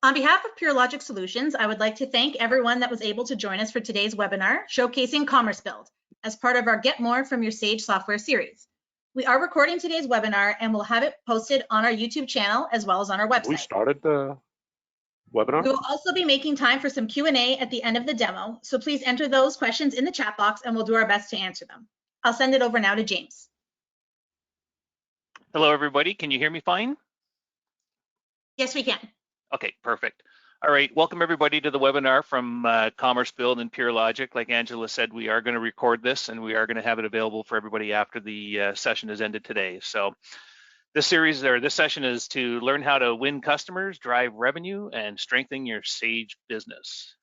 On behalf of Pur-Logic Solutions, I would like to thank everyone that was able to join us for today's webinar showcasing Commercebuild as part of our Get More from Your Sage software series. We are recording today's webinar and we'll have it posted on our YouTube channel as well as on our website. We started the webinar? We will also be making time for some Q&A at the end of the demo, so please enter those questions in the chat box and we'll do our best to answer them. I'll send it over now to James. Hello, everybody. Can you hear me fine? Yes, we can. Okay, perfect. All right, welcome everybody to the webinar from Commercebuild and Pur-Logic. Like Angela said, we are going to record this and we are going to have it available for everybody after the session has ended today. So this session is to learn how to win customers, drive revenue, and strengthen your Sage business.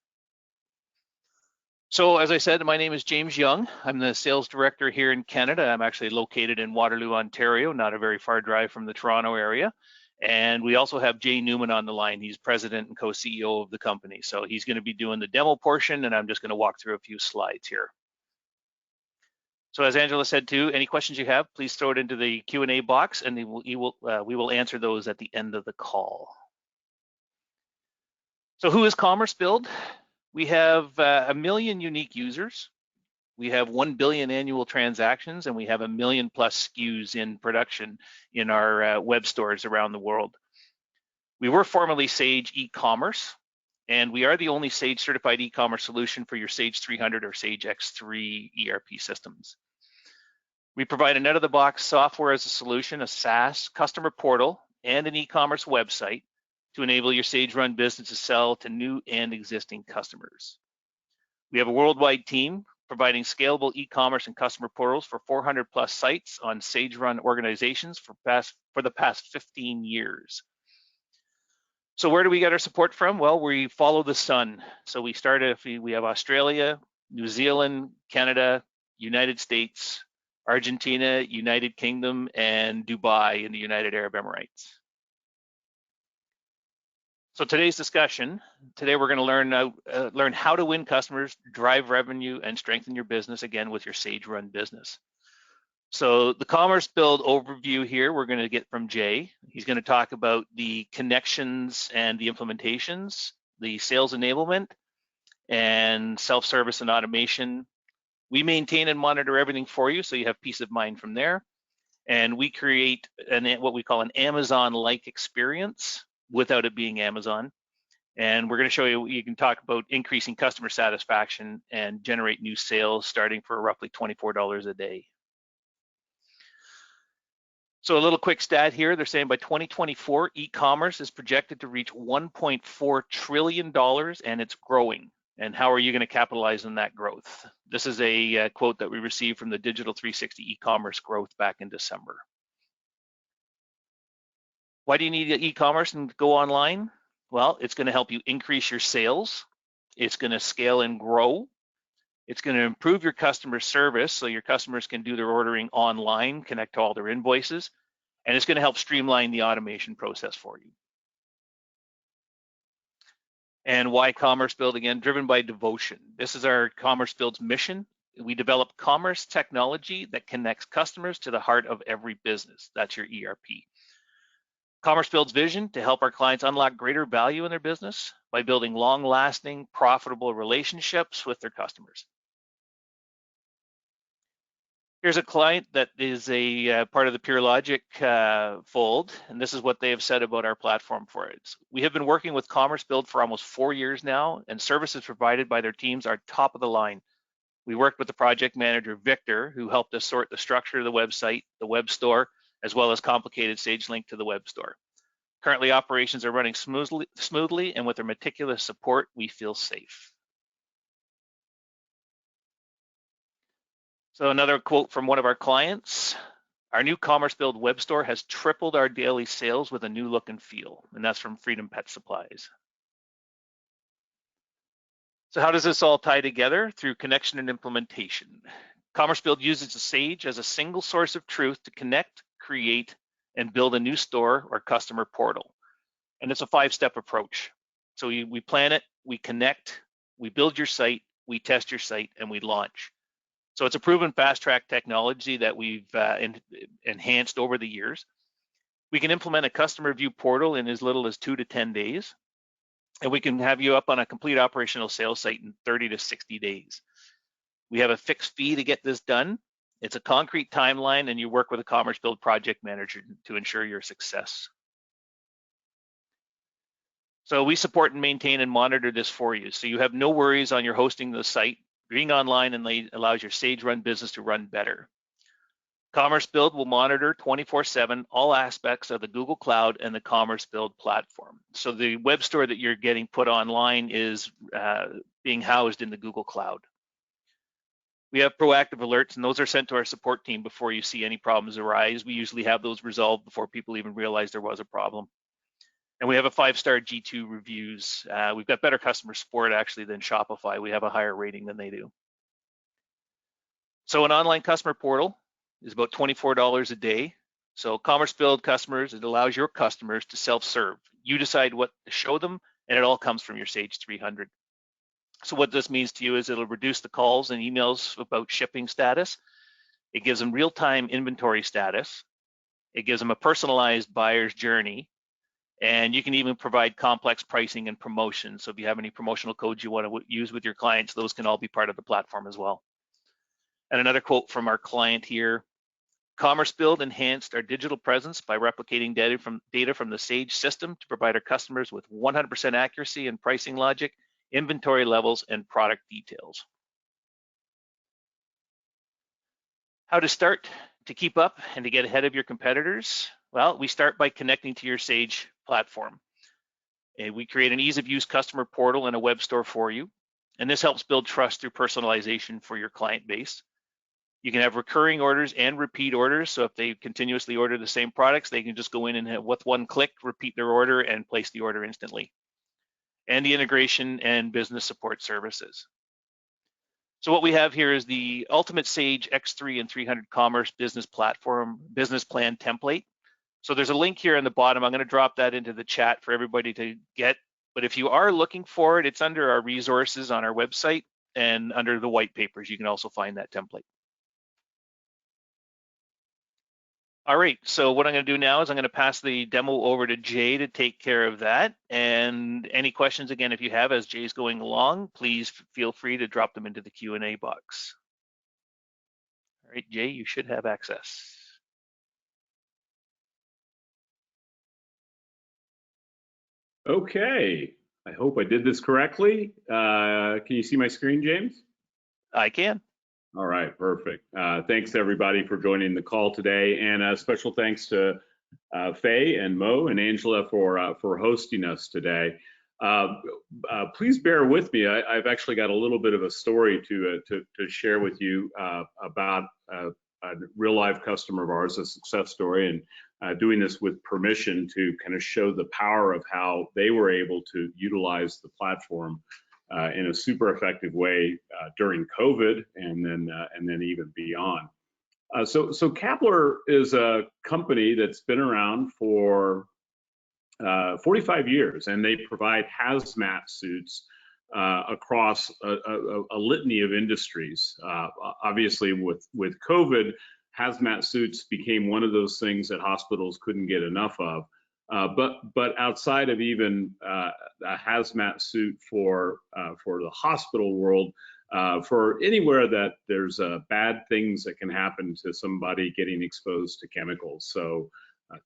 So as I said, my name is James Young. I'm the sales director here in Canada. I'm actually located in Waterloo, Ontario, not a very far drive from the Toronto area. And we also have Jay Newman on the line. He's president and co-CEO of the company. So he's going to be doing the demo portion, and I'm just going to walk through a few slides here. So as Angela said too, any questions you have, please throw it into the Q&A box, and we will answer those at the end of the call. So who is Commercebuild? We have 1 million unique users. We have 1 billion annual transactions, and we have 1 million plus SKUs in production in our web stores around the world. We were formerly Sage eCommerce, and we are the only Sage certified eCommerce solution for your Sage 300 or Sage X3 ERP systems. We provide an out-of-the-box software as a solution, a SaaS customer portal, and an eCommerce website to enable your Sage-run business to sell to new and existing customers. We have a worldwide team providing scalable e-commerce and customer portals for 400 plus sites on Sage-run organizations for the past 15 years. So where do we get our support from? Well, we follow the sun. So we have Australia, New Zealand, Canada, United States, Argentina, United Kingdom, and Dubai in the United Arab Emirates. So today's discussion, we're going to learn how to win customers, drive revenue, and strengthen your business, again, with your Sage-run business. So the Commercebuild overview here, we're going to get from Jay. He's going to talk about the connections and the implementations, the sales enablement, and self-service and automation. We maintain and monitor everything for you, so you have peace of mind from there. And we create what we call an Amazon-like experience without it being Amazon. And we're going to show you can talk about increasing customer satisfaction and generate new sales starting for roughly $24 a day. So a little quick stat here, they're saying by 2024, e-commerce is projected to reach $1.4 trillion and it's growing. And how are you going to capitalize on that growth? This is a quote that we received from the Digital 360 e-commerce growth back in December. Why do you need e-commerce and go online? Well, it's going to help you increase your sales. It's going to scale and grow. It's going to improve your customer service so your customers can do their ordering online, connect to all their invoices, and it's going to help streamline the automation process for you. And why Commercebuild? Again, driven by devotion. This is our Commercebuild's mission. We develop commerce technology that connects customers to the heart of every business. That's your ERP. Commercebuild's vision to help our clients unlock greater value in their business by building long-lasting, profitable relationships with their customers. Here's a client that is a part of the Pur-Logic fold, and this is what they have said about our platform for it. We have been working with Commercebuild for almost 4 years now, and services provided by their teams are top of the line. We worked with the project manager, Victor, who helped us sort the structure of the website, the web store, as well as complicated Sage link to the web store. Currently, operations are running smoothly, and with their meticulous support, we feel safe. So another quote from one of our clients, our new Commercebuild web store has tripled our daily sales with a new look and feel, and that's from Freedom Pet Supplies. So how does this all tie together? Through connection and implementation. Commercebuild uses the Sage as a single source of truth to connect, create, and build a new store or customer portal. And it's a 5-step approach. So we plan it, we connect, we build your site, we test your site, and we launch. So it's a proven fast-track technology that we've enhanced over the years. We can implement a customer view portal in as little as 2 to 10 days. and we can have you up on a complete operational sales site in 30 to 60 days. We have a fixed fee to get this done. It's a concrete timeline, and you work with a Commercebuild project manager to ensure your success. So we support and maintain and monitor this for you, so you have no worries on your hosting the site. Being online allows your Sage Run business to run better. Commercebuild will monitor 24/7 all aspects of the Google Cloud and the Commercebuild platform. So the web store that you're getting put online is being housed in the Google Cloud. We have proactive alerts, and those are sent to our support team before you see any problems arise. We usually have those resolved before people even realize there was a problem. And we have a 5-star G2 reviews. We've got better customer support actually than Shopify. We have a higher rating than they do. So an online customer portal is about $24 a day. So Commercebuild customers, it allows your customers to self-serve. You decide what to show them, and it all comes from your Sage 300. So what this means to you is it'll reduce the calls and emails about shipping status. It gives them real-time inventory status. It gives them a personalized buyer's journey. And you can even provide complex pricing and promotions. So if you have any promotional codes you want to use with your clients, those can all be part of the platform as well. And another quote from our client here: Commercebuild enhanced our digital presence by replicating data from the Sage system to provide our customers with 100% accuracy in pricing logic, inventory levels, and product details. How to start to keep up and to get ahead of your competitors? Well, we start by connecting to your Sage platform. We create an ease-of-use customer portal and a web store for you, and this helps build trust through personalization for your client base. You can have recurring orders and repeat orders, so if they continuously order the same products, they can just go in and with one click, repeat their order and place the order instantly. And the integration and business support services. So what we have here is the Ultimate Sage X3 and 300 Commerce Business Platform Business Plan template. So there's a link here in the bottom. I'm going to drop that into the chat for everybody to get. But if you are looking for it, it's under our resources on our website, and under the white papers, you can also find that template. All right, so what I'm going to do now is I'm going to pass the demo over to Jay to take care of that. And any questions, again, if you have as Jay's going along, please feel free to drop them into the Q&A box. All right, Jay, you should have access. Okay, I hope I did this correctly. Can you see my screen, James? I can. All right, perfect. Thanks everybody for joining the call today, and a special thanks to Faye and Mo and Angela for hosting us today. Please bear with me. I've actually got a little bit of a story to share with you about a real life customer of ours, a success story, and doing this with permission to kind of show the power of how they were able to utilize the platform in a super effective way during COVID, and then even beyond. So Kapler is a company that's been around for 45 years, and they provide hazmat suits across a litany of industries. Obviously, with COVID, hazmat suits became one of those things that hospitals couldn't get enough of. But outside of even a hazmat suit for the hospital world, for anywhere that there's bad things that can happen to somebody getting exposed to chemicals. So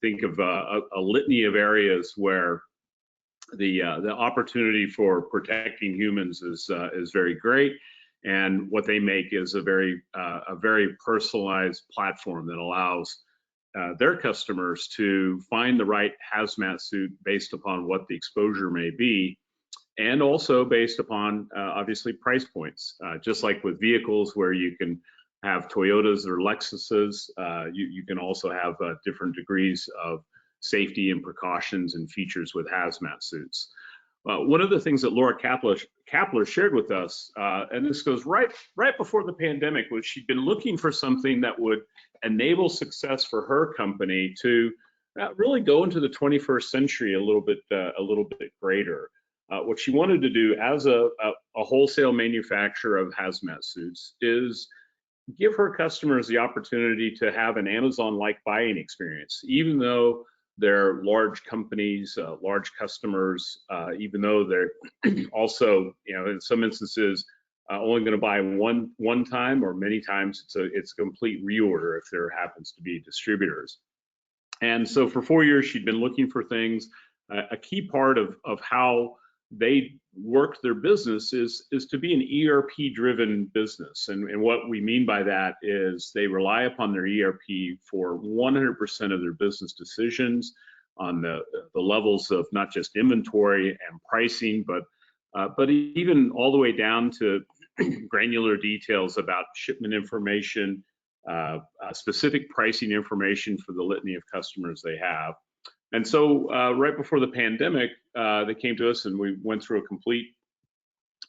think of a litany of areas where the opportunity for protecting humans is very great. And what they make is a very personalized platform that allows their customers to find the right hazmat suit based upon what the exposure may be, and also based upon obviously price points. Just like with vehicles where you can have Toyotas or Lexuses, you can also have different degrees of safety and precautions and features with hazmat suits. One of the things that Laura Kapler shared with us, and this goes right before the pandemic, was she'd been looking for something that would enable success for her company to really go into the 21st century a little bit greater. What she wanted to do as a wholesale manufacturer of hazmat suits is give her customers the opportunity to have an Amazon-like buying experience, even though they're large companies, large customers, even though they're also, in some instances, only going to buy one time, or many times it's a complete reorder if there happens to be distributors. And so for 4 years, she'd been looking for things. A key part of how they work their business is to be an ERP-driven business. And what we mean by that is they rely upon their ERP for 100% of their business decisions on the levels of not just inventory and pricing, but even all the way down to granular details about shipment information, specific pricing information for the litany of customers they have. And so right before the pandemic, they came to us and we went through a complete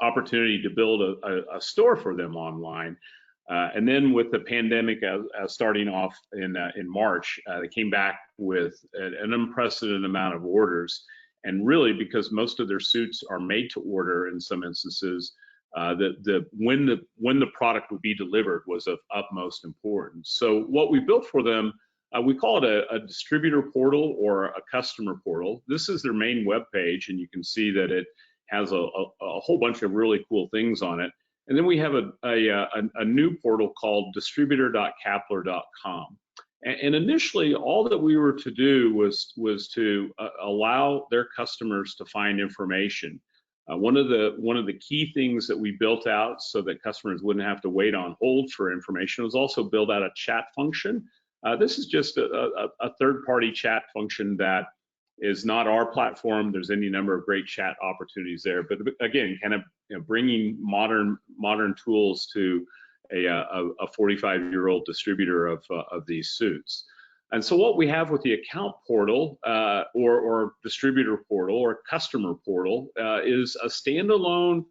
opportunity to build a store for them online. And then with the pandemic starting off in March, they came back with an unprecedented amount of orders. And really, because most of their suits are made to order in some instances, when the product would be delivered was of utmost importance. So what we built for them, we call it a distributor portal or a customer portal. This is their main web page, and you can see that it has a whole bunch of really cool things on it. And then we have a new portal called distributor.kapler.com. And initially, all that we were to do was to allow their customers to find information. One of the key things that we built out so that customers wouldn't have to wait on hold for information was also build out a chat function. This is just a third-party chat function that is not our platform. There's any number of great chat opportunities there, but again, kind of bringing modern tools to a 45-year-old distributor of these suits. And so what we have with the account portal or distributor portal or customer portal is a standalone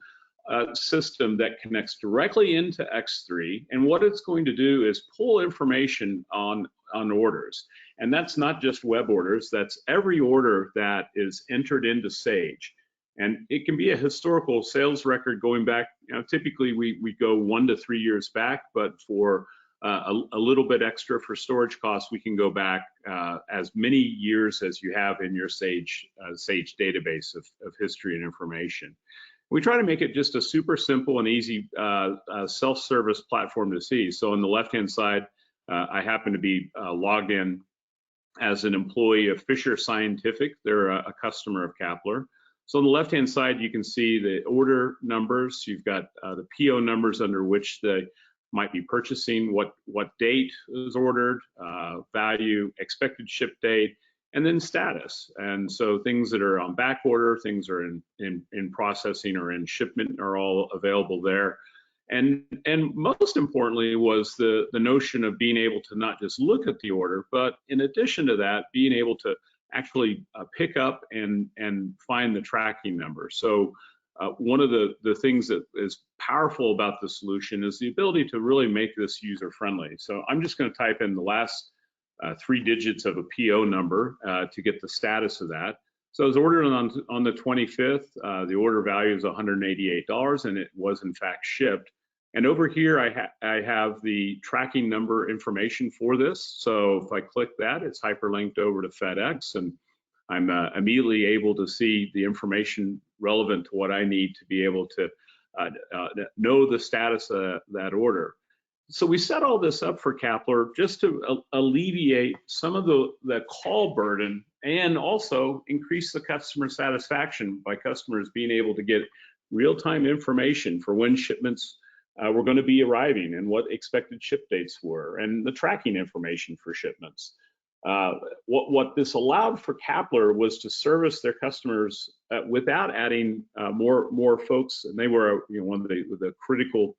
system that connects directly into X3. And what it's going to do is pull information on orders. And that's not just web orders, that's every order that is entered into Sage. And it can be a historical sales record going back, typically we go 1 to 3 years back, but for a little bit extra for storage costs, we can go back as many years as you have in your Sage database of history and information. We try to make it just a super simple and easy self-service platform to see. So on the left-hand side, I happen to be logged in as an employee of Fisher Scientific. They're a customer of Kapler. So on the left-hand side, you can see the order numbers. You've got the PO numbers under which they might be purchasing, what date is ordered, value, expected ship date, and then status. And so things that are on back order, things are in processing or in shipment are all available there. And most importantly was the notion of being able to not just look at the order, but in addition to that, being able to actually pick up and find the tracking number. So one of the things that is powerful about the solution is the ability to really make this user friendly. So I'm just going to type in the last 3 digits of a PO number to get the status of that. So it was ordered on the 25th. The order value is $188, and it was in fact shipped. And over here, I have the tracking number information for this. So if I click that, it's hyperlinked over to FedEx, and I'm immediately able to see the information relevant to what I need to be able to know the status of that order. So we set all this up for Kapler just to alleviate some of the call burden and also increase the customer satisfaction by customers being able to get real-time information for when shipments were going to be arriving and what expected ship dates were and the tracking information for shipments. What this allowed for Kapler was to service their customers without adding more folks, and they were one of the critical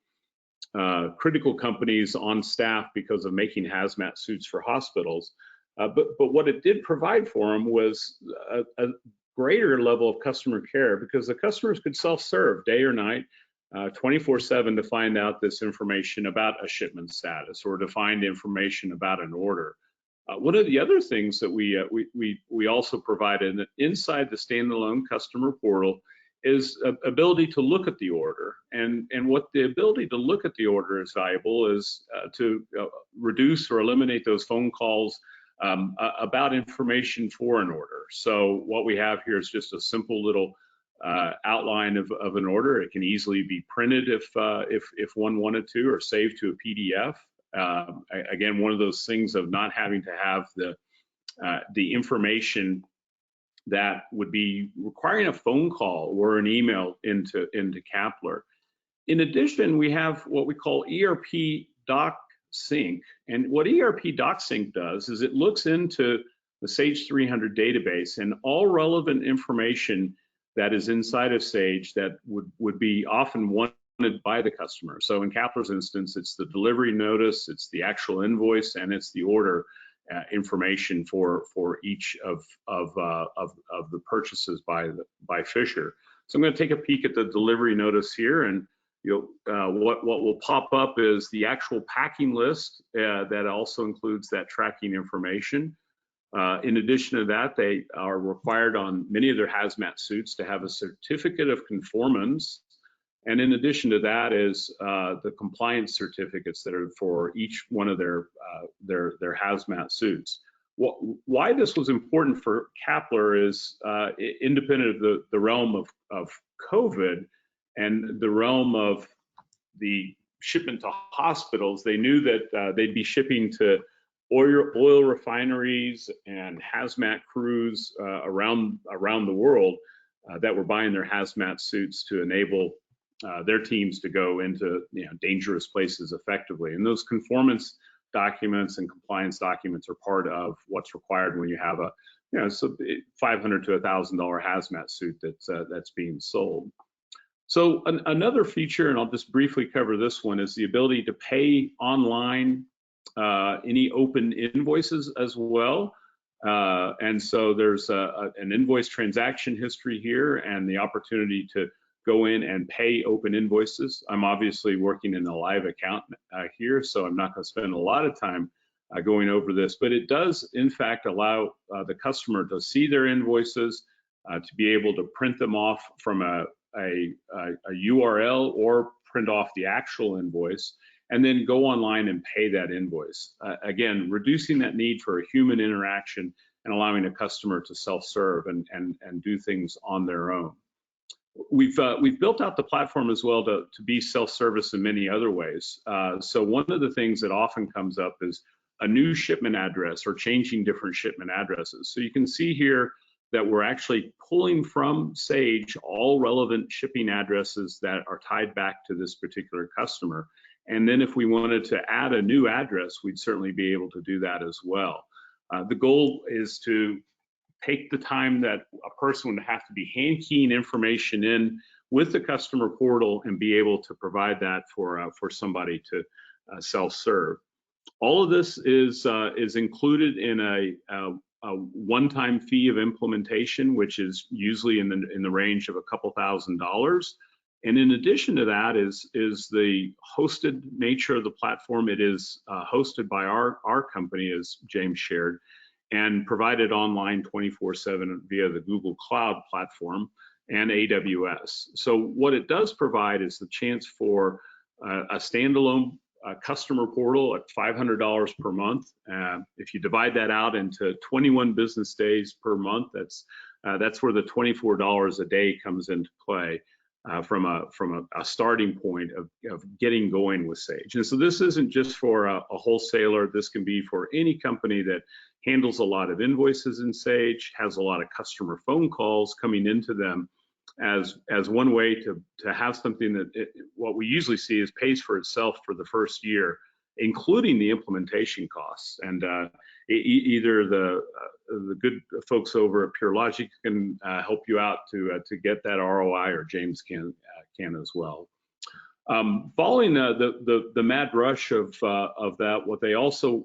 companies on staff because of making hazmat suits for hospitals. But what it did provide for them was a greater level of customer care because the customers could self-serve day or night, 24/7 to find out this information about a shipment status or to find information about an order. One of the other things that we also provided inside the standalone customer portal is ability to look at the order. And what the ability to look at the order is valuable is to reduce or eliminate those phone calls about information for an order. So what we have here is just a simple little outline of an order. It can easily be printed if one wanted to, or saved to a PDF. Again, one of those things of not having to have the information that would be requiring a phone call or an email into Kapler. In addition, we have what we call ERP Doc Sync. And what ERP Doc Sync does is it looks into the Sage 300 database and all relevant information that is inside of Sage that would be often wanted by the customer. So in Kapler's instance, it's the delivery notice, it's the actual invoice, and it's the order information for each of the purchases by Fisher. So I'm going to take a peek at the delivery notice here, and what will pop up is the actual packing list that also includes that tracking information. In addition to that, they are required on many of their hazmat suits to have a certificate of conformance. And in addition to that is the compliance certificates that are for each one of their hazmat suits. Why this was important for Kapler is independent of the realm of COVID and the realm of the shipment to hospitals. They knew that they'd be shipping to oil refineries and hazmat crews around the world that were buying their hazmat suits to enable their teams to go into dangerous places effectively. And those conformance documents and compliance documents are part of what's required when you have a so $500 to $1,000 hazmat suit that's being sold. So another feature, and I'll just briefly cover this one, is the ability to pay online any open invoices as well. And so there's an invoice transaction history here and the opportunity to go in and pay open invoices. I'm obviously working in a live account here, so I'm not going to spend a lot of time going over this, but it does in fact allow the customer to see their invoices, to be able to print them off from a URL or print off the actual invoice, and then go online and pay that invoice. Again, reducing that need for a human interaction and allowing a customer to self-serve and do things on their own. We've built out the platform as well to be self-service in many other ways. So one of the things that often comes up is a new shipment address or changing different shipment addresses. So you can see here that we're actually pulling from Sage all relevant shipping addresses that are tied back to this particular customer. And then if we wanted to add a new address, we'd certainly be able to do that as well. The goal is to take the time that a person would have to be hand keying information in with the customer portal and be able to provide that for somebody to self-serve. All of this is included in a one-time fee of implementation, which is usually in the range of a couple $1,000s. And in addition to that is the hosted nature of the platform. It is hosted by our company, as James shared, and provided online 24/7 via the Google Cloud platform and AWS. So what it does provide is the chance for a standalone customer portal at $500 per month. If you divide that out into 21 business days per month, that's where the $24 a day comes into play from a starting point of getting going with Sage. And so this isn't just for a wholesaler. This can be for any company that handles a lot of invoices in Sage, has a lot of customer phone calls coming into them, as one way to have something that what we usually see is pays for itself for the first year, including the implementation costs. And either the good folks over at Pur-Logic can help you out to get that ROI, or James can as well. Following the mad rush of that, what they also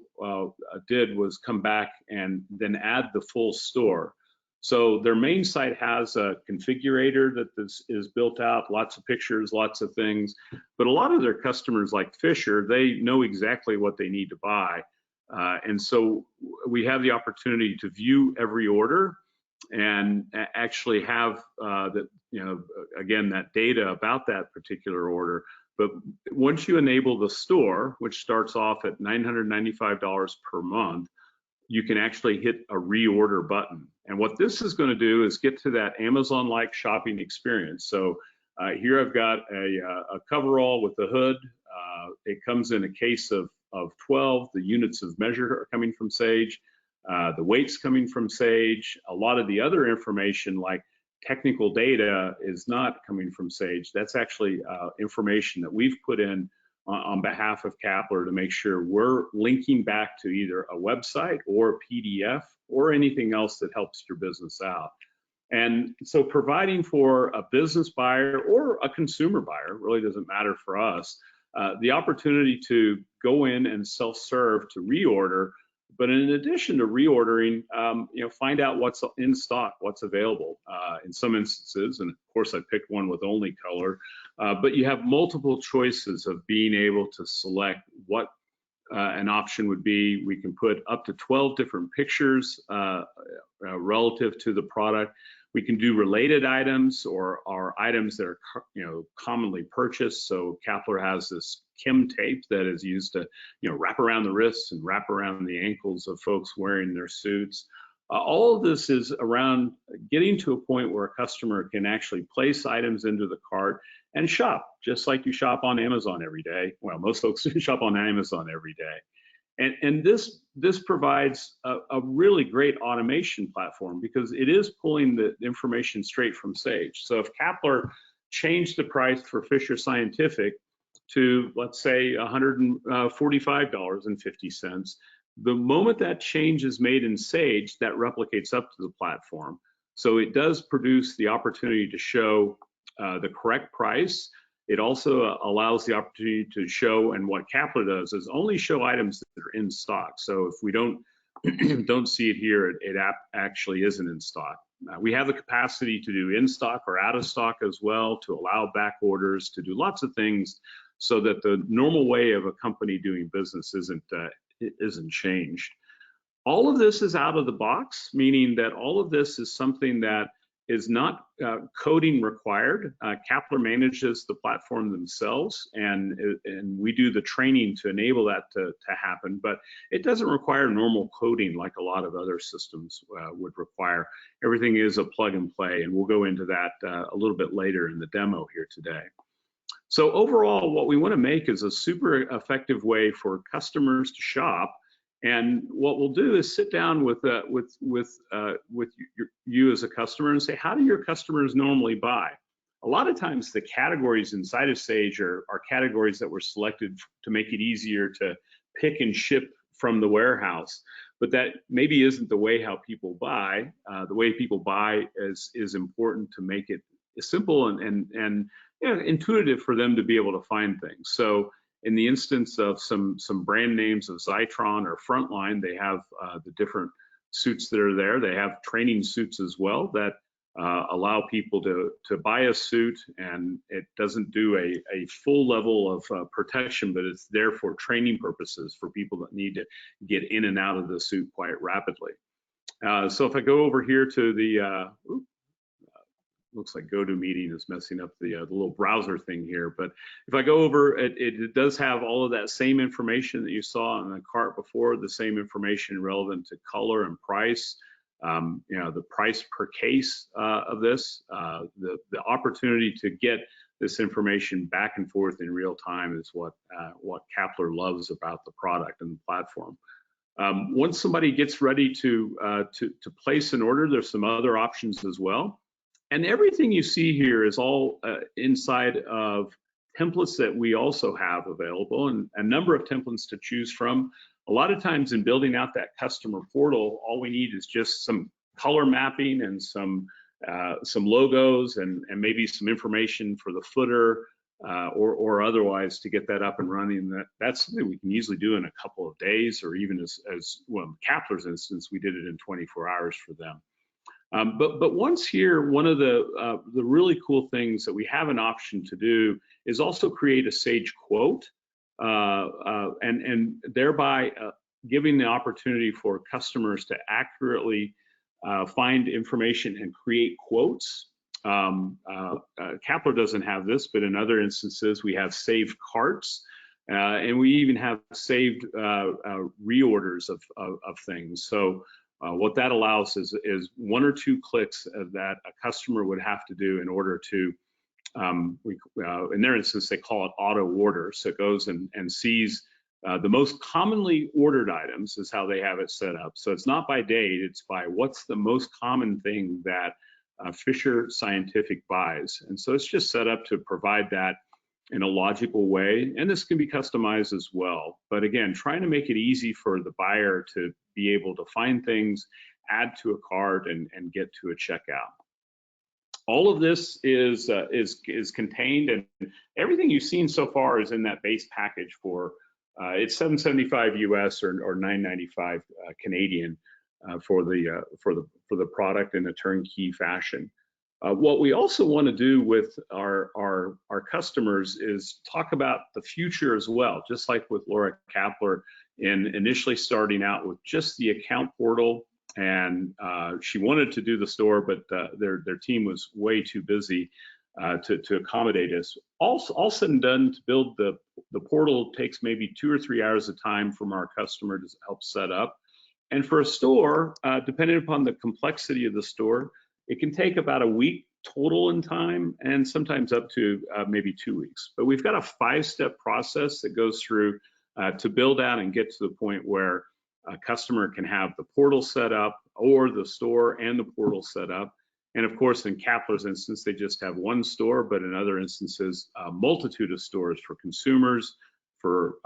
did was come back and then add the full store. So their main site has a configurator that is built out, lots of pictures, lots of things, but a lot of their customers like Fisher, they know exactly what they need to buy. And so we have the opportunity to view every order and actually have again, that data about that particular order. But once you enable the store, which starts off at $995 per month, you can actually hit a reorder button. And what this is going to do is get to that Amazon-like shopping experience. So here I've got a coverall with the hood. It comes in a case of 12. The units of measure are coming from Sage. The weight's coming from Sage. A lot of the other information like technical data is not coming from Sage. That's actually information that we've put in on behalf of Kapler to make sure we're linking back to either a website or a PDF or anything else that helps your business out. And so providing for a business buyer or a consumer buyer, really doesn't matter for us, the opportunity to go in and self-serve to reorder. But in addition to reordering, find out what's in stock, what's available. In some instances, and of course I picked one with only color, but you have multiple choices of being able to select what an option would be. We can put up to 12 different pictures relative to the product. We can do related items or items that are commonly purchased. So Kapler has this Kim tape that is used to wrap around the wrists and wrap around the ankles of folks wearing their suits. All of this is around getting to a point where a customer can actually place items into the cart and shop, just like you shop on Amazon every day. Well, most folks shop on Amazon every day. And this provides a really great automation platform because it is pulling the information straight from Sage. So if Kapler changed the price for Fisher Scientific to, let's say, $145.50, the moment that change is made in Sage, that replicates up to the platform. So it does produce the opportunity to show the correct price. It also allows the opportunity to show, and what Kapler does is only show items that are in stock. So if we don't see it here, it actually isn't in stock. We have the capacity to do in stock or out of stock as well, to allow back orders, to do lots of things so that the normal way of a company doing business isn't changed. All of this is out of the box, meaning that all of this is something that is not coding required. Kapler manages the platform themselves, and we do the training to enable that to happen, but it doesn't require normal coding like a lot of other systems would require. Everything is a plug and play, and we'll go into that a little bit later in the demo here today. So overall, what we want to make is a super effective way for customers to shop. And what we'll do is sit down with you as a customer and say, how do your customers normally buy? A lot of times the categories inside of Sage are categories that were selected to make it easier to pick and ship from the warehouse, but that maybe isn't the way how people buy. The way people buy is important to make it simple and intuitive for them to be able to find things. So in the instance of some brand names of Zytron or Frontline, they have the different suits that are there. They have training suits as well that allow people to buy a suit, and it doesn't do a full level of protection, but it's there for training purposes for people that need to get in and out of the suit quite rapidly. So if I go over here to the, looks like GoToMeeting is messing up the little browser thing here, but if I go over, it does have all of that same information that you saw in the cart before, the same information relevant to color and price, the price per case of this, the opportunity to get this information back and forth in real time is what Kapler loves about the product and the platform. Once somebody gets ready to place an order, there's some other options as well. And everything you see here is all inside of templates that we also have available, and a number of templates to choose from. A lot of times in building out that customer portal, all we need is just some color mapping and some logos and maybe some information for the footer or otherwise to get that up and running. That's something we can easily do in a couple of days, or even as well, in Kapler's instance, we did it in 24 hours for them. But once here, one of the really cool things that we have an option to do is also create a Sage quote, and thereby giving the opportunity for customers to accurately find information and create quotes. Kapler doesn't have this, but in other instances we have saved carts, And we even have saved reorders of things. So what that allows is 1 or 2 clicks that a customer would have to do in order to, in their instance, they call it auto order. So it goes and sees the most commonly ordered items is how they have it set up. So it's not by date, it's by what's the most common thing that Fisher Scientific buys. And so it's just set up to provide that in a logical way. And this can be customized as well. But again, trying to make it easy for the buyer to be able to find things, add to a cart, and get to a checkout. All of this is contained, and everything you've seen so far is in that base package for it's $775 US or $995 Canadian for the product in a turnkey fashion. What we also want to do with our customers is talk about the future as well, just like with Laura Kapler in initially starting out with just the account portal, and she wanted to do the store, but their team was way too busy to accommodate us. All said and done, to build the portal takes maybe 2 or 3 hours of time from our customer to help set up. And for a store, depending upon the complexity of the store, it can take about a week total in time, and sometimes up to maybe 2 weeks. But we've got a 5-step process that goes through to build out and get to the point where a customer can have the portal set up, or the store and the portal set up. And of course, in Kapler's instance, they just have 1 store, but in other instances, a multitude of stores for consumers, for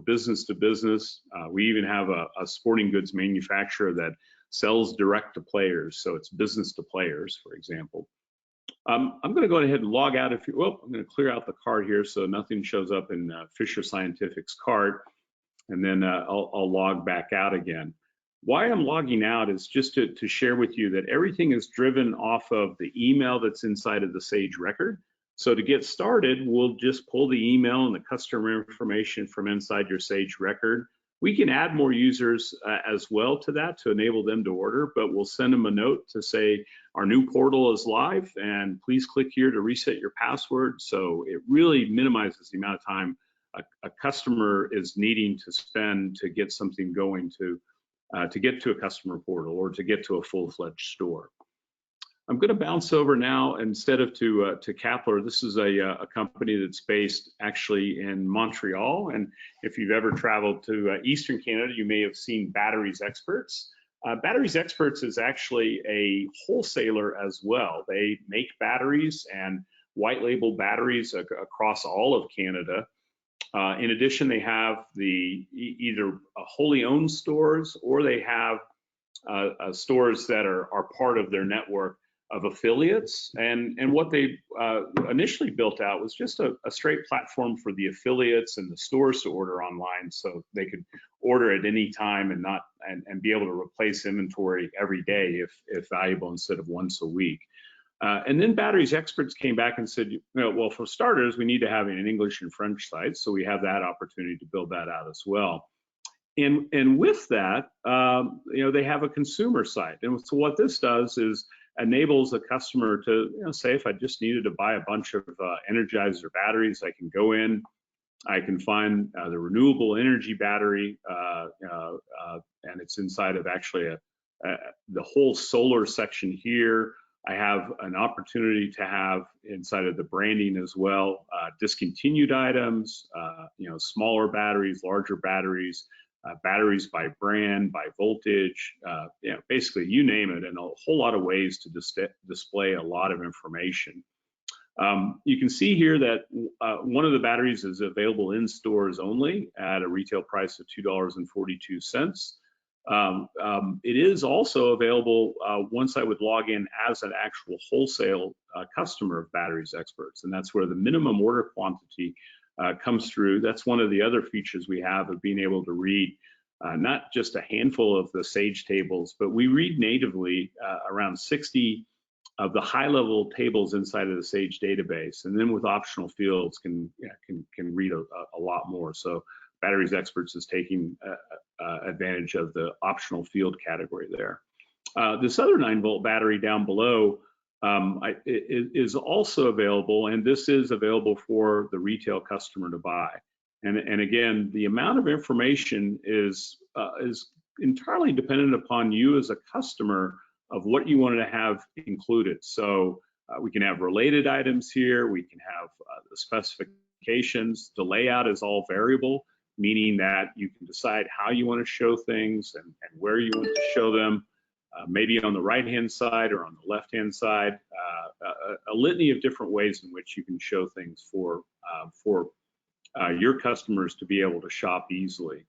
business to business. We even have a sporting goods manufacturer that sells direct to players, so it's business to players, for example. I'm going to go ahead and log out. I'm going to clear out the card here so nothing shows up in Fisher Scientific's cart, and then I'll log back out again. Why I'm logging out is just to share with you that everything is driven off of the email that's inside of the Sage record. So to get started, we'll just pull the email and the customer information from inside your Sage record. We can add more users as well to that to enable them to order, but we'll send them a note to say our new portal is live and please click here to reset your password. So it really minimizes the amount of time a customer is needing to spend to get something going to get to a customer portal or to get to a full-fledged store. I'm going to bounce over now instead of to Kapler. This is a company that's based actually in Montreal. And if you've ever traveled to Eastern Canada, you may have seen Batteries Experts. Batteries Experts is actually a wholesaler as well. They make batteries and white label batteries across all of Canada. In addition, they have either wholly owned stores, or they have stores that are part of their network of affiliates. And what they initially built out was just a straight platform for the affiliates and the stores to order online, so they could order at any time and be able to replace inventory every day if valuable, instead of once a week. And then Batteries Experts came back and said, well, for starters, we need to have an English and French site, so we have that opportunity to build that out as well. And with that, they have a consumer site. And so what this does is enables a customer to, say if I just needed to buy a bunch of Energizer batteries, I can go in, I can find the renewable energy battery, and it's inside of actually the whole solar section here. I have an opportunity to have inside of the branding as well, discontinued items, smaller batteries, larger batteries, batteries by brand, by voltage, basically you name it, and a whole lot of ways to display a lot of information. You can see here that one of the batteries is available in stores only at a retail price of $2.42. It is also available once I would log in as an actual wholesale customer of Batteries Experts, and that's where the minimum order quantity comes through. That's one of the other features we have of being able to read not just a handful of the Sage tables, but we read natively around 60 of the high-level tables inside of the Sage database, and then with optional fields can read a lot more. So Batteries Experts is taking advantage of the optional field category there. This other 9-volt battery down below is also available, and this is available for the retail customer to buy. And again, the amount of information is entirely dependent upon you as a customer of what you want to have included. So we can have related items here. We can have the specifications. The layout is all variable, meaning that you can decide how you want to show things and where you want to show them, maybe on the right-hand side or on the left-hand side, a litany of different ways in which you can show things for your customers to be able to shop easily.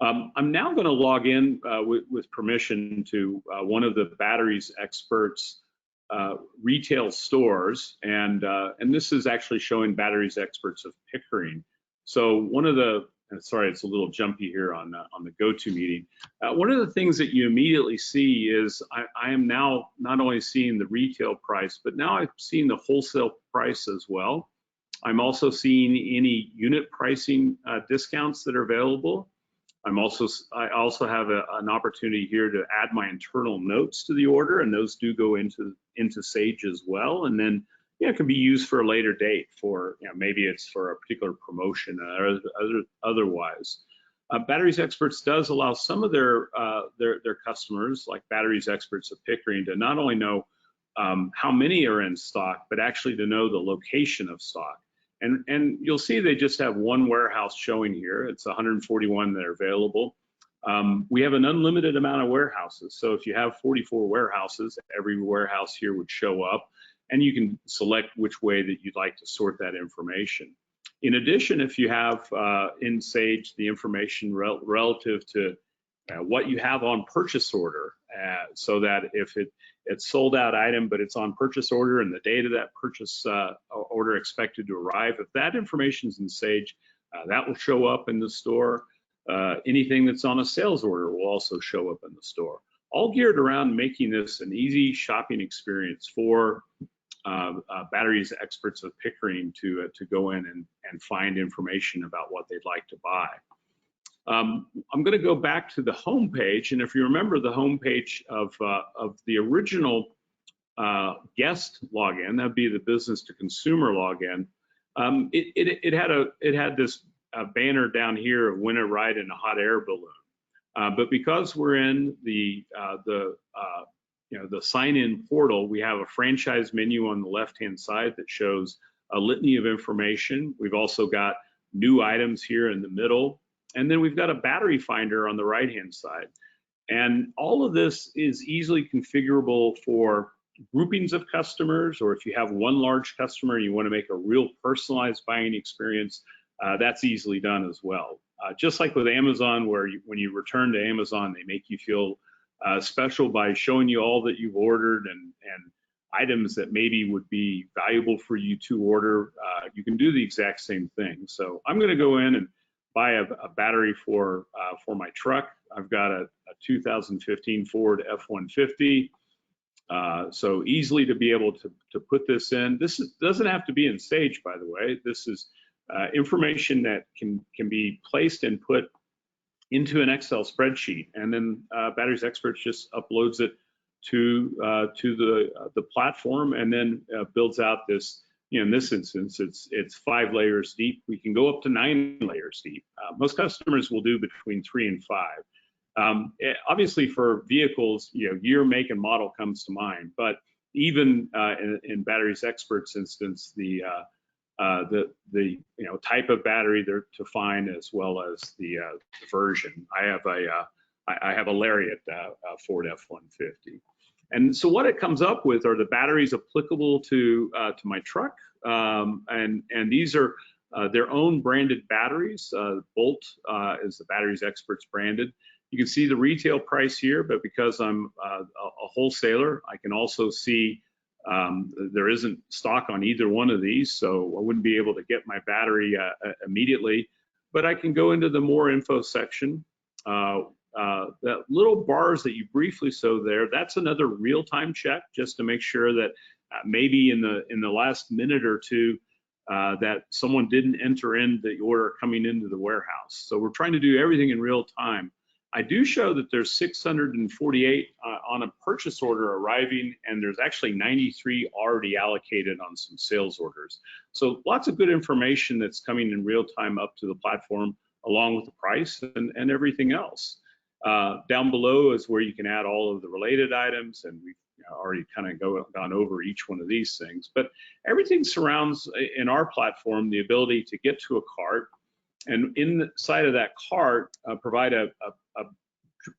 I'm now going to log in with permission to one of the Batteries Experts retail stores, and this is actually showing Batteries Experts of Pickering. So one of the, sorry, it's a little jumpy here on the GoToMeeting. One of the things that you immediately see is I am now not only seeing the retail price, but now I'm seeing the wholesale price as well. I'm also seeing any unit pricing discounts that are available. I also have an opportunity here to add my internal notes to the order, and those do go into Sage as well. And then, it can be used for a later date for, maybe it's for a particular promotion or otherwise. Batteries Experts does allow some of their customers, like Batteries Experts of Pickering, to not only know how many are in stock, but actually to know the location of stock. And you'll see they just have one warehouse showing here. It's 141 that are available. We have an unlimited amount of warehouses. So if you have 44 warehouses, every warehouse here would show up, and you can select which way that you'd like to sort that information. In addition, if you have in Sage the information relative to what you have on purchase order, so that if it's sold out item, but it's on purchase order and the date of that purchase order expected to arrive, if that information is in Sage, that will show up in the store. Anything that's on a sales order will also show up in the store. All geared around making this an easy shopping experience for Batteries Experts of Pickering to go in and find information about what they'd like to buy. I'm going to go back to the home page, and if you remember the home page of the original guest login, that'd be the business to consumer login. It had this banner down here of win a ride in a hot air balloon, but because we're in the sign-in portal, we have a franchise menu on the left-hand side that shows a litany of information. We've also got new items here in the middle. And then we've got a battery finder on the right-hand side. And all of this is easily configurable for groupings of customers, or if you have one large customer and you want to make a real personalized buying experience, that's easily done as well. Just like with Amazon, where when you return to Amazon, they make you feel special by showing you all that you've ordered and items that maybe would be valuable for you to order. You can do the exact same thing. So I'm going to go in and buy a battery for my truck. I've got a 2015 Ford F-150, so easily to be able to put this in. This doesn't have to be in Sage, by the way. This is information that can be placed and put into an Excel spreadsheet, and then Batteries Experts just uploads it to the platform, and then builds out this. In this instance, it's 5 layers deep. We can go up to 9 layers deep. Most customers will do between 3 and 5. Obviously, for vehicles, year, make, and model comes to mind. But even in Batteries Experts instance, the type of battery there to find, as well as the version. I have a Lariat Ford F-150. And so what it comes up with are the batteries applicable to my truck, and these are their own branded batteries. Bolt is the Batteries Experts branded. You can see the retail price here, but because I'm a wholesaler, I can also see there isn't stock on either one of these, so I wouldn't be able to get my battery immediately. But I can go into the more info section. That little bars that you briefly saw there, that's another real-time check, just to make sure that maybe in the last minute or two that someone didn't enter in the order coming into the warehouse. So we're trying to do everything in real time. I do show that there's 648 on a purchase order arriving, and there's actually 93 already allocated on some sales orders. So lots of good information that's coming in real time up to the platform, along with the price and everything else. Down below is where you can add all of the related items, and we've already kind of gone over each one of these things. But everything surrounds in our platform the ability to get to a cart, and inside of that cart provide a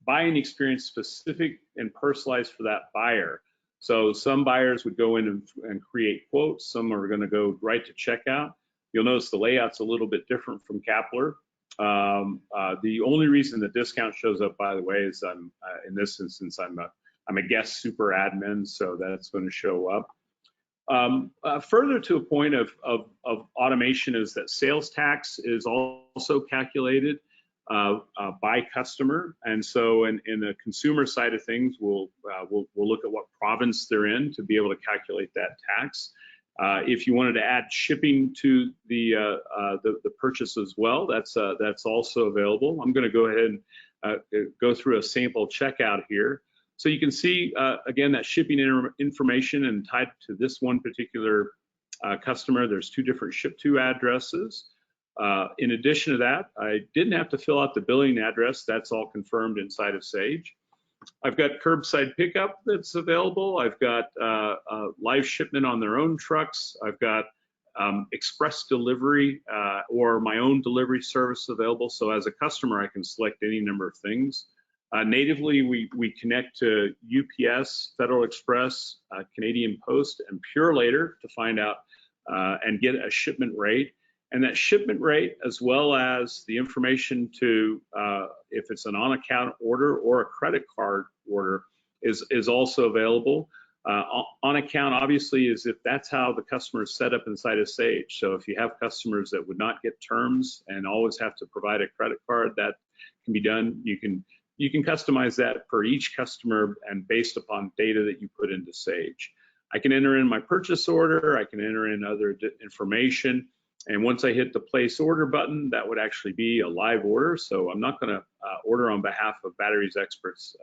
buying experience specific and personalized for that buyer. So some buyers would go in and create quotes. Some are going to go right to checkout. You'll notice the layout's a little bit different from Kapler. The only reason the discount shows up, by the way, is in this instance I'm a guest super admin, so that's going to show up. Further to a point of automation is that sales tax is also calculated by customer, and so in the consumer side of things, we'll look at what province they're in to be able to calculate that tax. If you wanted to add shipping to the purchase as well, that's also available. I'm going to go ahead and go through a sample checkout here. So you can see, again, that shipping information, and tied to this one particular customer, there's 2 different ship to addresses. In addition to that, I didn't have to fill out the billing address. That's all confirmed inside of Sage. I've got curbside pickup that's available. I've got live shipment on their own trucks. I've got express delivery or my own delivery service available. So as a customer, I can select any number of things. Natively, we connect to UPS, Federal Express, Canadian Post, and Pur-Logic to find out and get a shipment rate. And that shipment rate, as well as the information to if it's an on-account order or a credit card order, is also available. On account, obviously, is if that's how the customer is set up inside of Sage. So if you have customers that would not get terms and always have to provide a credit card, that can be done. You can customize that for each customer and based upon data that you put into Sage. I can enter in my purchase order. I can enter in other information. And once I hit the place order button, that would actually be a live order. So I'm not going to order on behalf of Batteries Experts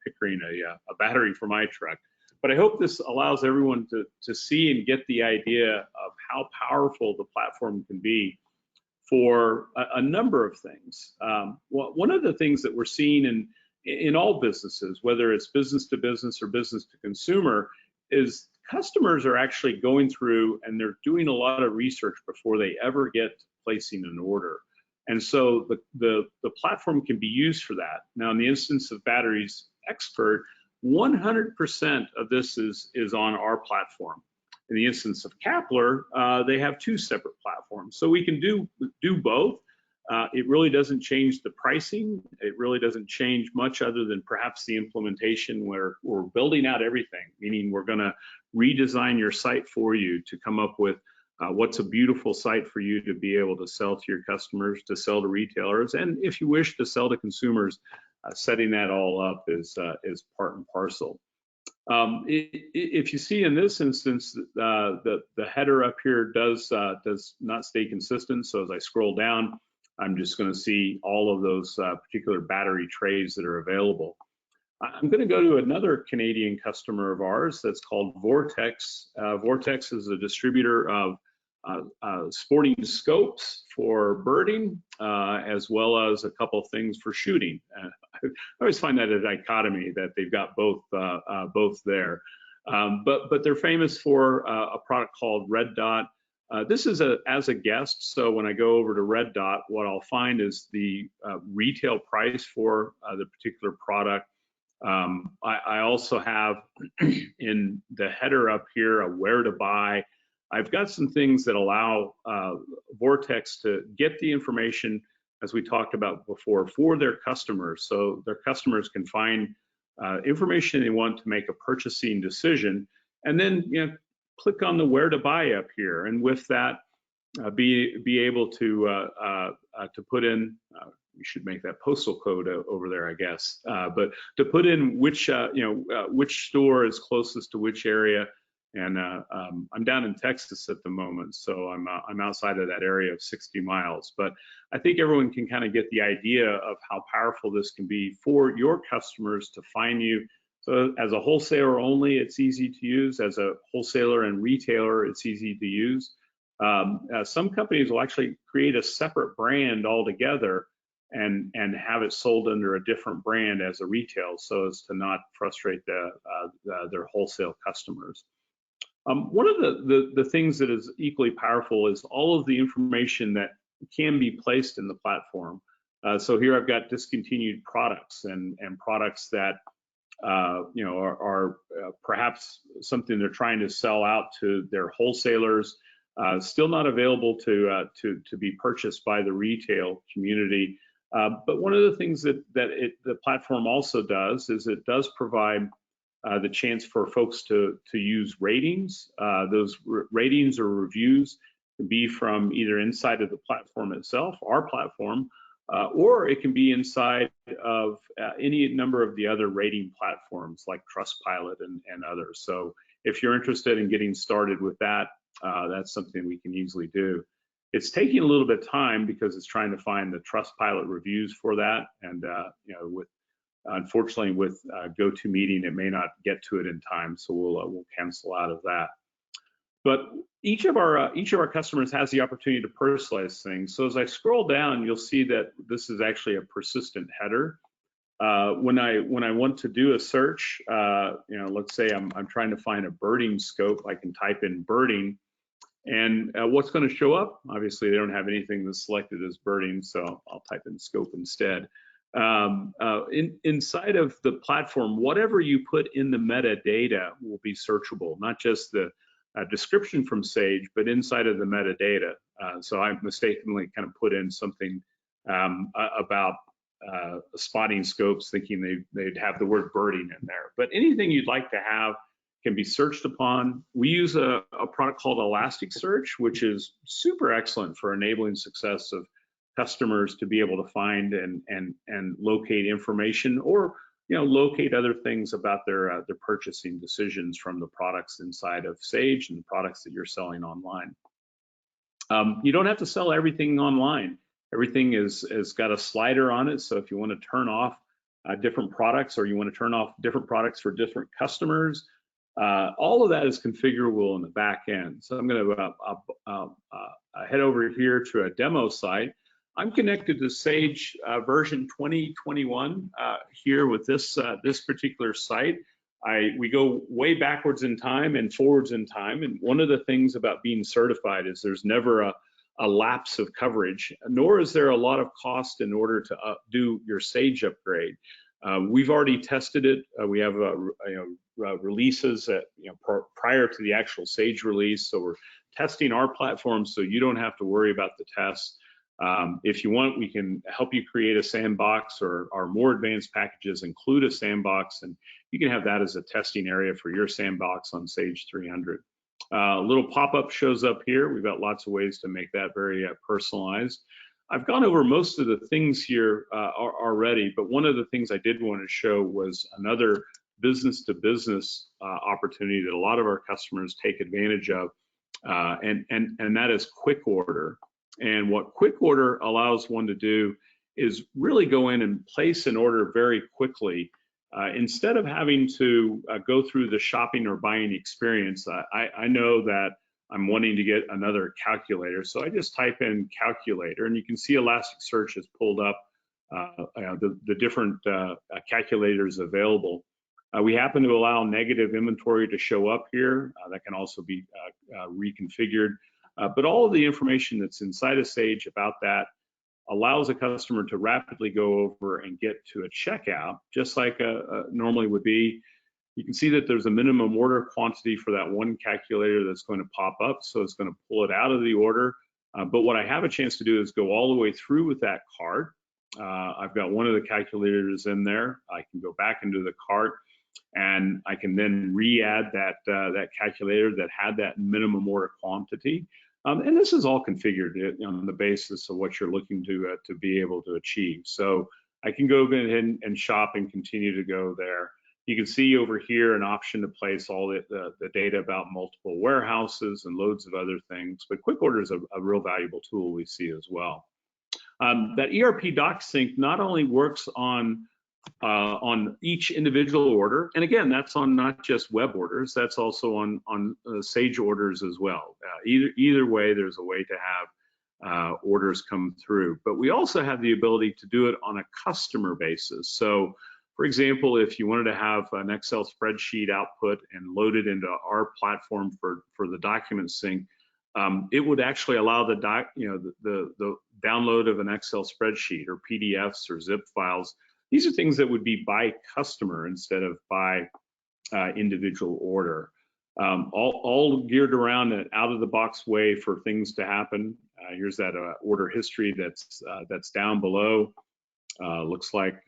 Pickering a battery for my truck. But I hope this allows everyone to see and get the idea of how powerful the platform can be for a number of things. One of the things that we're seeing in all businesses, whether it's business to business or business to consumer, is customers are actually going through and they're doing a lot of research before they ever get to placing an order. And so the platform can be used for that. Now, in the instance of Batteries Expert, 100% of this is on our platform. In the instance of Kapler, they have 2 separate platforms. So we can do both. It really doesn't change the pricing. It really doesn't change much other than perhaps the implementation where we're building out everything, meaning we're going to redesign your site for you to come up with what's a beautiful site for you to be able to sell to your customers, to sell to retailers, and if you wish to sell to consumers, setting that all up is part and parcel. If you see in this instance, the header up here does not stay consistent. So as I scroll down, I'm just going to see all of those particular battery trays that are available. I'm going to go to another Canadian customer of ours that's called Vortex. Vortex is a distributor of sporting scopes for birding, as well as a couple things for shooting. I always find that a dichotomy that they've got both there. But they're famous for a product called Red Dot. This is as a guest, so when I go over to Red Dot, what I'll find is the retail price for the particular product. I also have in the header up here a where to buy. I've got some things that allow Vortex to get the information, as we talked about before, for their customers, so their customers can find information they want to make a purchasing decision, and then click on the where to buy up here, and with that be able to put in. We should make that postal code over there, I guess, but to put in which which store is closest to which area, And I'm down in Texas at the moment, so I'm outside of that area of 60 miles. But I think everyone can kind of get the idea of how powerful this can be for your customers to find you. So as a wholesaler only, it's easy to use. As a wholesaler and retailer, it's easy to use. Some companies will actually create a separate brand altogether and have it sold under a different brand as a retail, so as to not frustrate their wholesale customers. One of the things that is equally powerful is all of the information that can be placed in the platform. So here I've got discontinued products and products that are perhaps something they're trying to sell out to their wholesalers, still not available to be purchased by the retail community. But one of the things that the platform also does is it does provide the chance for folks to use ratings. Those ratings or reviews can be from either inside of the platform itself, our platform, or it can be inside of any number of the other rating platforms like Trustpilot and others. So if you're interested in getting started with that, that's something we can easily do. It's taking a little bit of time because it's trying to find the Trustpilot reviews for that, and unfortunately with GoToMeeting, it may not get to it in time, so we'll cancel out of that. But each of our customers has the opportunity to personalize things. So as I scroll down, you'll see that this is actually a persistent header. When I want to do a search, let's say I'm trying to find a birding scope, I can type in birding, and what's going to show up? Obviously, they don't have anything that's selected as birding, so I'll type in scope instead. Inside of the platform, whatever you put in the metadata will be searchable, not just the description from Sage, but inside of the metadata. So I mistakenly kind of put in something about spotting scopes, thinking they'd have the word birding in there. But anything you'd like to have can be searched upon. We use a product called Elasticsearch, which is super excellent for enabling success of customers to be able to find and locate information, or locate other things about their purchasing decisions from the products inside of Sage and the products that you're selling online. You don't have to sell everything online. Everything is got a slider on it, so if you want to turn off different products, or you want to turn off different products for different customers, all of that is configurable in the back end. So I'm going to head over here to a demo site. I'm connected to Sage version 2021 here with this particular site. We go way backwards in time and forwards in time, and one of the things about being certified is there's never a lapse of coverage, nor is there a lot of cost in order to do your Sage upgrade. We've already tested it. We have releases prior to the actual Sage release, so we're testing our platform so you don't have to worry about the tests. If you want, we can help you create a sandbox, or our more advanced packages include a sandbox, and you can have that as a testing area for your sandbox on Sage 300. A little pop-up shows up here. We've got lots of ways to make that very personalized. I've gone over most of the things here already, but one of the things I did want to show was another business-to-business opportunity that a lot of our customers take advantage of, and that is quick order. And what quick order allows one to do is really go in and place an order very quickly. Instead of having to go through the shopping or buying experience, I know that I'm wanting to get another calculator, so I just type in calculator, and you can see Elasticsearch has pulled up the different calculators available. We happen to allow negative inventory to show up here. That can also be reconfigured. But all of the information that's inside of Sage about that allows a customer to rapidly go over and get to a checkout, just like normally would be. You can see that there's a minimum order quantity for that one calculator that's going to pop up, so it's going to pull it out of the order. But what I have a chance to do is go all the way through with that cart. I've got one of the calculators in there. I can go back into the cart, and I can then re-add that calculator that had that minimum order quantity. And this is all configured on the basis of what you're looking to be able to achieve. So I can go ahead and shop and continue to go there. You can see over here an option to place all the data about multiple warehouses and loads of other things. But Quick Order is a real valuable tool we see as well. That ERP Doc Sync not only works on each individual order, and again, that's on not just web orders, that's also on Sage orders as well. Either way, there's a way to have orders come through. But we also have the ability to do it on a customer basis. So, for example, if you wanted to have an Excel spreadsheet output and load it into our platform for the document sync, it would actually allow the download of an Excel spreadsheet or PDFs or zip files. These are things that would be by customer instead of by individual order. All geared around an out-of-the-box way for things to happen. Here's that order history that's down below. Looks like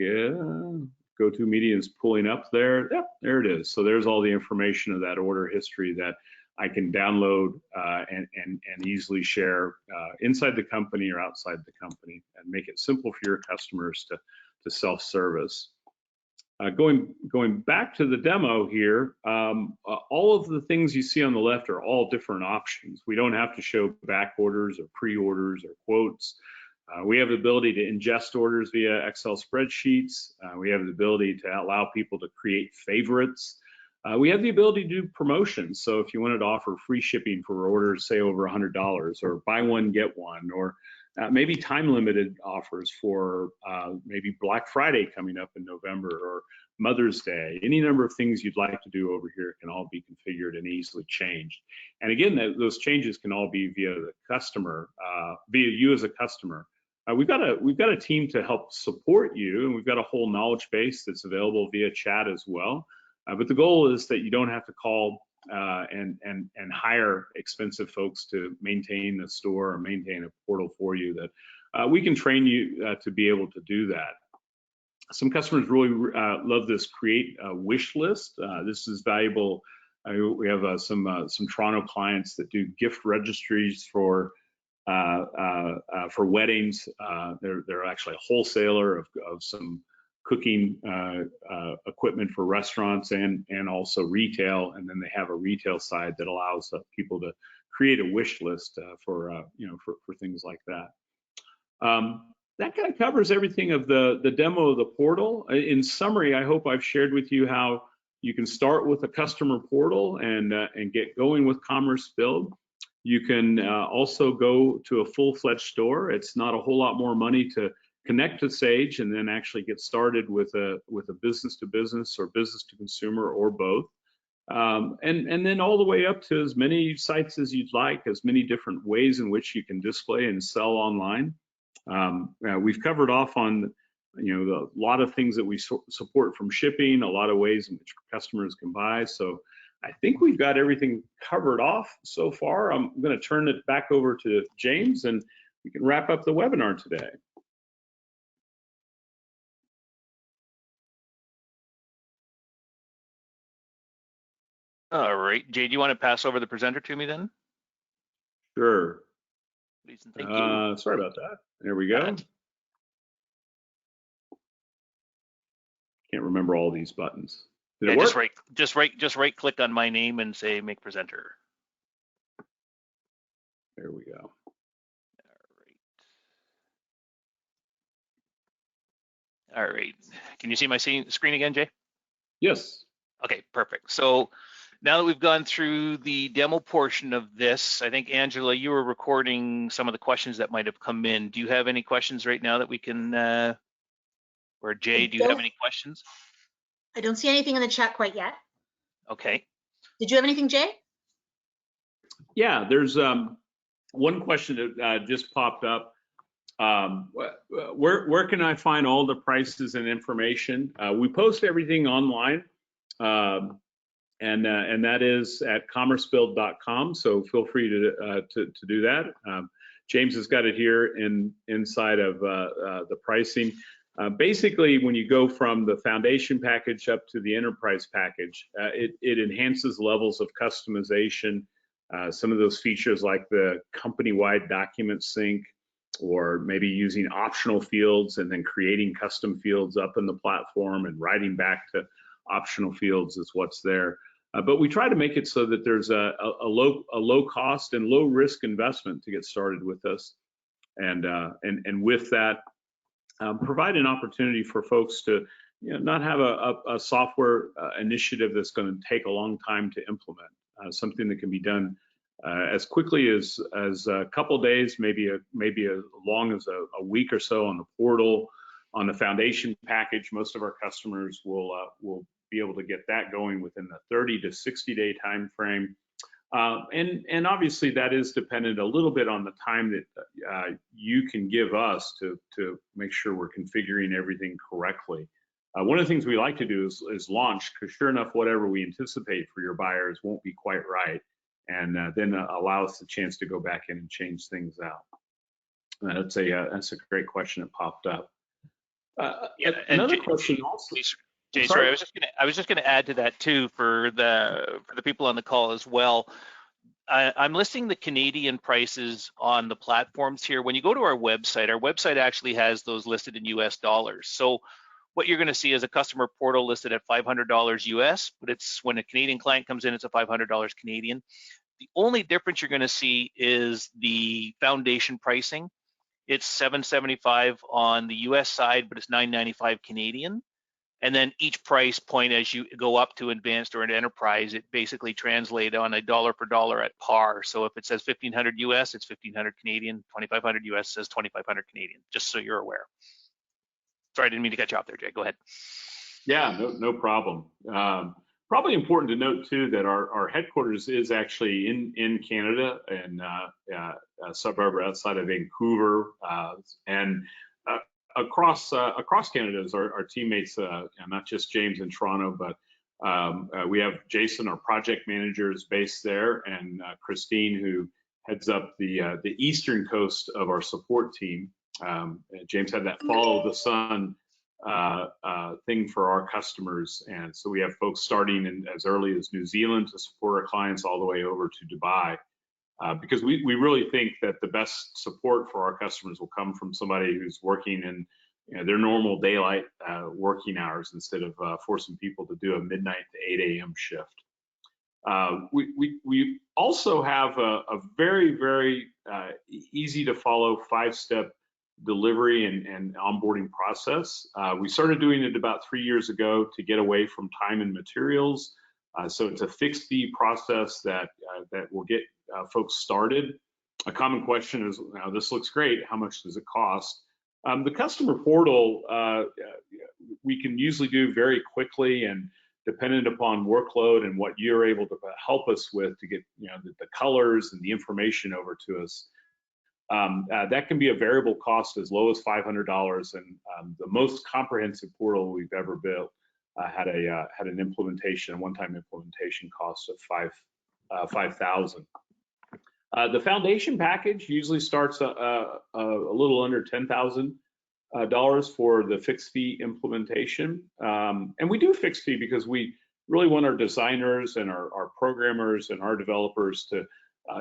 GoToMedia is pulling up there. Yep, there it is. So there's all the information of that order history that I can download and easily share inside the company or outside the company, and make it simple for your customers to self-service. Going back to the demo here, all of the things you see on the left are all different options. We don't have to show back orders or pre-orders or quotes. We have the ability to ingest orders via Excel spreadsheets. We have the ability to allow people to create favorites. We have the ability to do promotions. So if you wanted to offer free shipping for orders, say over $100, or buy one, get one, or maybe time-limited offers for maybe Black Friday coming up in November, or Mother's Day, any number of things you'd like to do over here can all be configured and easily changed. And again, those changes can all be via the customer, via you as a customer. We've got a team to help support you, and we've got a whole knowledge base that's available via chat as well. But the goal is that you don't have to call and hire expensive folks to maintain the store or maintain a portal for you. That we can train you to be able to do that. Some customers really love this create a wish list. This is valuable. We have some Toronto clients that do gift registries for weddings. They're actually a wholesaler of some cooking equipment for restaurants and also retail, and then they have a retail side that allows people to create a wish list for things like that. That kind of covers everything of the demo of the portal. In summary, I hope I've shared with you how you can start with a customer portal and get going with Commercebuild. You can also go to a full-fledged store. It's not a whole lot more money to connect to Sage and then actually get started with a business to business or business to consumer or both. And then all the way up to as many sites as you'd like, as many different ways in which you can display and sell online. We've covered off on a lot of things that we support, from shipping, a lot of ways in which customers can buy. So I think we've got everything covered off so far. I'm going to turn it back over to James, and we can wrap up the webinar today. All right, Jay, do you want to pass over the presenter to me then? Sure. Please and thank you. Sorry about that. There we go. Can't remember all these buttons. Did it work? just right click on my name and say make presenter. There we go. All right. Can you see my screen again, Jay? Yes. Okay, perfect. So now that we've gone through the demo portion of this, I think, Angela, you were recording some of the questions that might have come in. Do you have any questions right now that we can, or Jay, do you have any questions? I don't see anything in the chat quite yet. Okay. Did you have anything, Jay? Yeah, there's one question that just popped up. Where can I find all the prices and information? We post everything online. And that is at commercebuild.com. So feel free to do that. James has got it here inside of the pricing. Basically, when you go from the foundation package up to the enterprise package, it enhances levels of customization. Some of those features like the company-wide document sync, or maybe using optional fields and then creating custom fields up in the platform and writing back to optional fields is what's there. But we try to make it so that there's a low cost and low risk investment to get started with us, and with that, provide an opportunity for folks to not have a software initiative that's going to take a long time to implement. Something that can be done as quickly as a couple days, maybe as long as a week or so on the portal, on the foundation package. Most of our customers will be able to get that going within the 30 to 60 day time frame. And obviously that is dependent a little bit on the time that you can give us to make sure we're configuring everything correctly. One of the things we like to do is launch, because sure enough, whatever we anticipate for your buyers won't be quite right, and then allow us the chance to go back in and change things out. That's a great question that popped up. Another question also. Jay, sorry, I was just gonna add to that too for the people on the call as well. I'm listing the Canadian prices on the platforms here. When you go to our website actually has those listed in US dollars. So what you're going to see is a customer portal listed at $500 US, but it's when a Canadian client comes in, it's a $500 Canadian. The only difference you're going to see is the foundation pricing. It's $775 on the US side, but it's $995 Canadian. And then each price point as you go up to advanced or an enterprise, it basically translates on a dollar per dollar at par. So if it says 1,500 US, it's 1,500 Canadian, 2,500 US says 2,500 Canadian, just so you're aware. Sorry, I didn't mean to cut you off there, Jay. Go ahead. Yeah, no problem. Probably important to note too that our headquarters is actually in Canada, and a suburb outside of Vancouver, and across Canada is our teammates, not just James in Toronto, but we have Jason, our project manager, is based there, and Christine, who heads up the eastern coast of our support team. James had that follow the sun thing for our customers, and so we have folks starting in as early as New Zealand to support our clients all the way over to Dubai, because we really think that the best support for our customers will come from somebody who's working in their normal daylight working hours, instead of forcing people to do a midnight to 8 a.m. shift. We also have a very, very easy to follow 5-step delivery and onboarding process. We started doing it about 3 years ago to get away from time and materials. So it's a fixed fee process that will get folks started. A common question is, now this looks great, how much does it cost? The customer portal, we can usually do very quickly, and dependent upon workload and what you're able to help us with to get the colors and the information over to us. That can be a variable cost as low as $500, and the most comprehensive portal we've ever built had an implementation, a one-time implementation cost of $5,000. The foundation package usually starts a little under $10,000 for the fixed fee implementation, and we do fixed fee because we really want our designers and our programmers and our developers to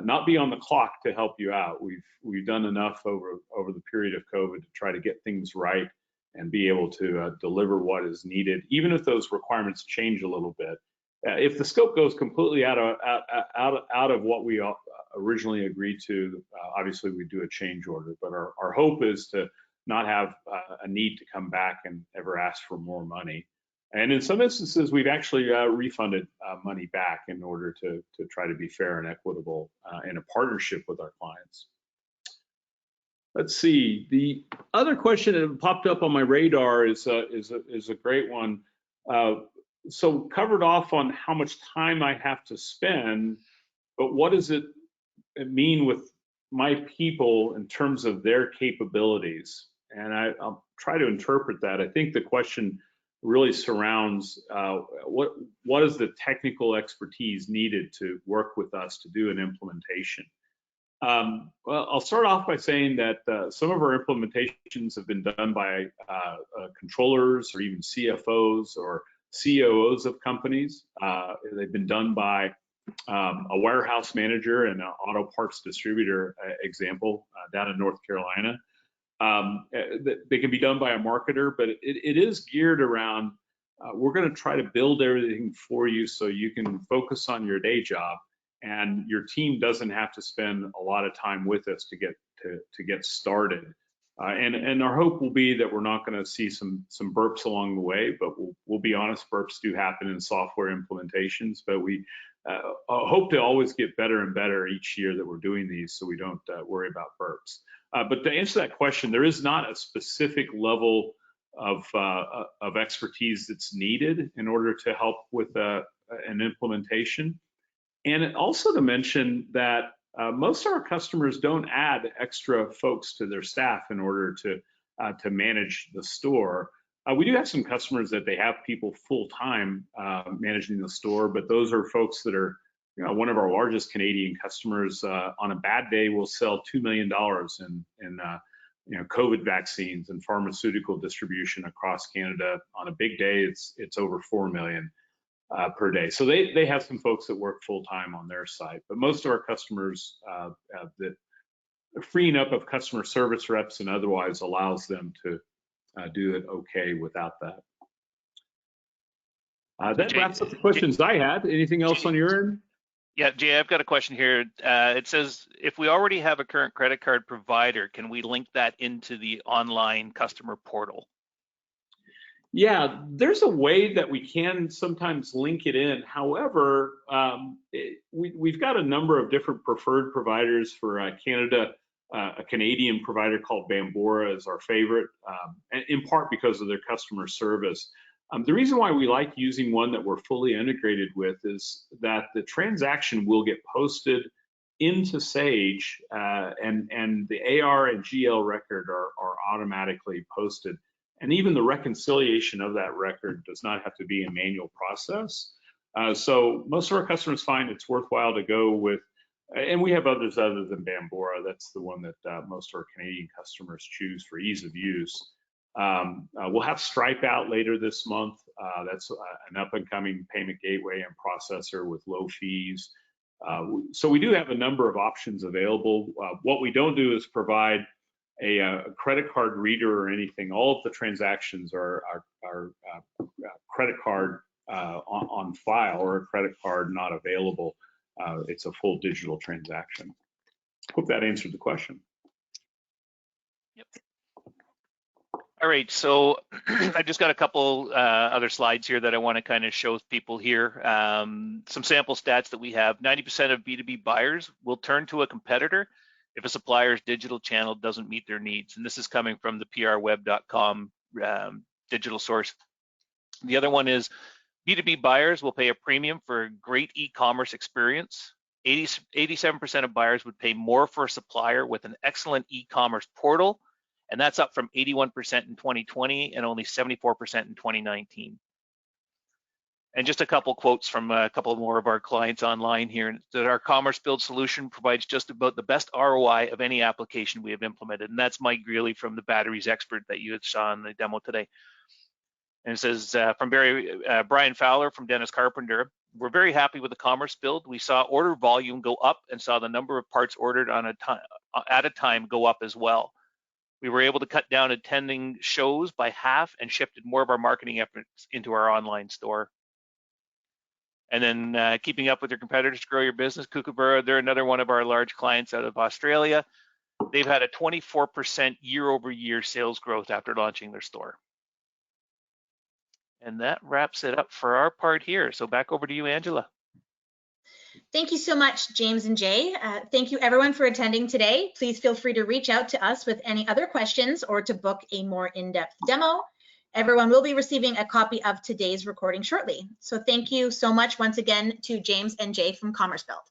not be on the clock to help you out. We've done enough over the period of COVID to try to get things right and be able to deliver what is needed, even if those requirements change a little bit. If the scope goes completely out of what we originally agreed to, obviously we do a change order. But our hope is to not have a need to come back and ever ask for more money. And in some instances, we've actually refunded money back in order to try to be fair and equitable in a partnership with our clients. Let's see. The other question that popped up on my radar is a great one. So covered off on how much time I have to spend, but what does it mean with my people in terms of their capabilities? And I'll try to interpret that. I think the question really surrounds what is the technical expertise needed to work with us to do an implementation. Well, I'll start off by saying that some of our implementations have been done by controllers or even CFOs or COOs of companies. They've been done by a warehouse manager and an auto parts distributor, example, down in North Carolina. They can be done by a marketer, but it is geared around we're going to try to build everything for you so you can focus on your day job, and your team doesn't have to spend a lot of time with us to get started. And our hope will be that we're not going to see some burps along the way, but we'll be honest, burps do happen in software implementations, but we hope to always get better and better each year that we're doing these, so we don't worry about burps. But to answer that question, there is not a specific level of expertise that's needed in order to help with an implementation. And also to mention that most of our customers don't add extra folks to their staff in order to manage the store. We do have some customers that they have people full-time managing the store, but those are folks that are, one of our largest Canadian customers. On a bad day, will sell $2 million in COVID vaccines and pharmaceutical distribution across Canada. On a big day, it's over $4 million per day. So they have some folks that work full-time on their side, but most of our customers, that freeing up of customer service reps and otherwise allows them to do it okay without that. That wraps up the questions I had. Anything else on your end? Yeah, Jay, I've got a question here. It says, if we already have a current credit card provider, can we link that into the online customer portal? Yeah, there's a way that we can sometimes link it in. However, we've got a number of different preferred providers for Canada. A Canadian provider called Bambora is our favorite, in part because of their customer service. The reason why we like using one that we're fully integrated with is that the transaction will get posted into Sage, and the AR and GL record are automatically posted. And even the reconciliation of that record does not have to be a manual process. So most of our customers find it's worthwhile to go with, and we have others other than Bambora. That's the one that most of our Canadian customers choose for ease of use. We'll have Stripe out later this month. That's an up-and-coming payment gateway and processor with low fees. So we do have a number of options available. What we don't do is provide a credit card reader or anything. All of the transactions are credit card on file, or a credit card not available. It's a full digital transaction. Hope that answered the question. Yep. All right, so I just got a couple other slides here that I want to kind of show people here. Some sample stats that we have. 90% of B2B buyers will turn to a competitor if a supplier's digital channel doesn't meet their needs. And this is coming from the prweb.com digital source. The other one is B2B buyers will pay a premium for a great e-commerce experience. 87% of buyers would pay more for a supplier with an excellent e-commerce portal, and that's up from 81% in 2020 and only 74% in 2019. And just a couple quotes from a couple more of our clients online here, that our Commercebuild solution provides just about the best ROI of any application we have implemented. And that's Mike Greeley from the Batteries Expert that you saw in the demo today. And it says from Brian Fowler from Dennis Carpenter, we're very happy with the Commercebuild. We saw order volume go up and saw the number of parts ordered at a time go up as well. We were able to cut down attending shows by half and shifted more of our marketing efforts into our online store. And then keeping up with your competitors to grow your business, Kookaburra, they're another one of our large clients out of Australia. They've had a 24% year-over-year sales growth after launching their store. And that wraps it up for our part here. So back over to you, Angela. Thank you so much, James and Jay. Thank you everyone for attending today. Please feel free to reach out to us with any other questions or to book a more in-depth demo. Everyone will be receiving a copy of today's recording shortly. So thank you so much once again to James and Jay from Commercebuild.